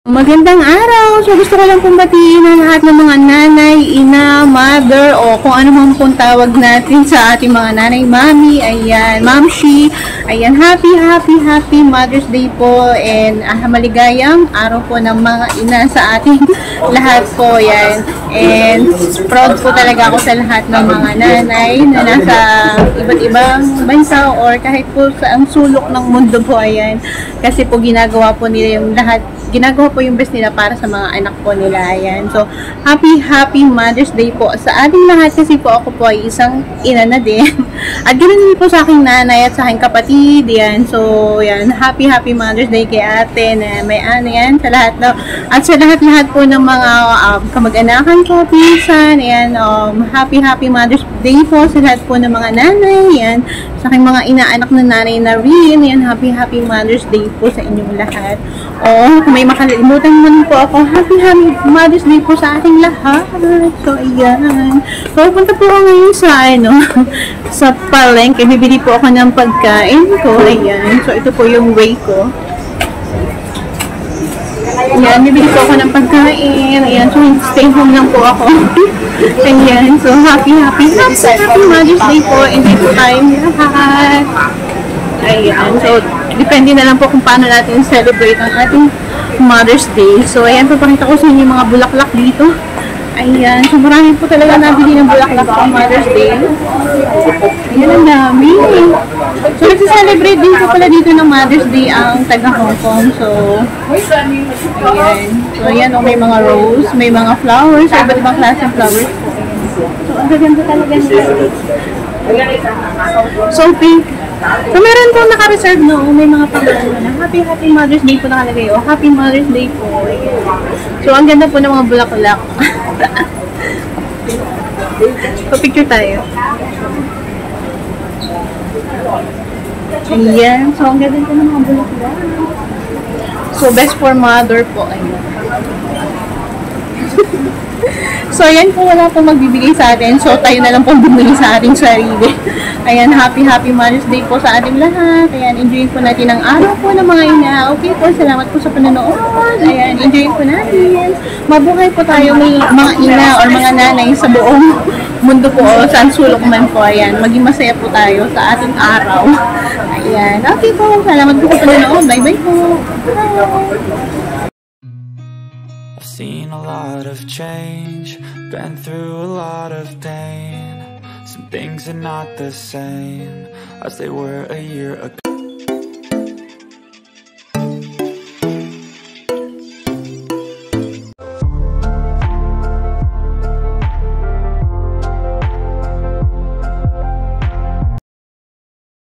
Magandang araw! So gusto ko lang pong batiin ang lahat ng mga nanay, ina, mother, o kung ano man pong tawag natin sa ating mga nanay, mami, ayan, mamshi, ayan, happy Mother's Day po, and maligayang araw po ng mga ina sa ating lahat po, yan. And proud po talaga ako sa lahat ng mga nanay na nasa iba't ibang bansa or kahit po sa ang sulok ng mundo po, ayan. Kasi po ginagawa po nila yung lahat, ginagawa po yung best nila para sa mga anak po nila, ayan. So, happy Mother's Day po sa ating lahat kasi po ako po ay isang ina na din. At ganoon din po sa aking nanay at sa aking kapatid, yan. So, yan, happy Mother's Day kay ate na may ano yan, sa lahat na, at sa lahat po ng mga kamag-anakan ko, pinsan, yan, happy Mother's Day po sa lahat po ng mga nanay, yan, sa aking mga inaanak na nanay na rin, yan, happy Mother's Day po sa inyong lahat. Kung may makalimutan man po ako, happy Mother's Day po sa ating lahat. So, ayan. So, punta po ako ngayon sa, sa palengke. Bibili po ako ng pagkain ko. Ayan. So, ito po yung way ko. Ayan, bibili po ako ng pagkain. Ayan, so, stay home lang po ako. Ayan. So, happy Mother's Day po. Enjoy po tayong lahat. Ayan. So, depende na lang po kung paano natin celebrate ang ating Mother's Day. So, ayan, papakita ko sa inyo yung mga bulaklak dito. Ayan. So, marami po talaga nabili ng bulaklak sa Mother's Day. Ayan, ang dami. So, nagsa-celebrate din po pala dito ng Mother's Day ang taga Hong Kong. So, ayan. So, ayan, may mga rose, may mga flowers, iba't ibang klaseng flowers. So, ang gaganda talaga nila. So, pink. So, meron po naka-reserve may mga pangalan na happy Mother's Day po nakalagay. Happy Mother's Day po. So, ang ganda po ng mga bulaklak. So, picture tayo. Ayan. So, ang ganda po ng mga bulaklak. So, best for mother po. Ayan. So, ayan po, wala pong magbibigay sa atin. So, tayo na lang pong bumili sa ating sarili. Ayan, happy Mother's Day po sa ating lahat. Ayan, enjoy po natin ang araw po ng mga ina. Okay po, salamat po sa panonood. Ayan, enjoy po natin. Mabuhay po tayo mga ina or mga nanay sa buong mundo po o saan sulok man po. Ayan, maging masaya po tayo sa ating araw. Ayan, okay po, salamat po sa panonood. Bye-bye po. Bye! I've seen a lot of change, been through a lot of pain. Some things are not the same as they were a year ago.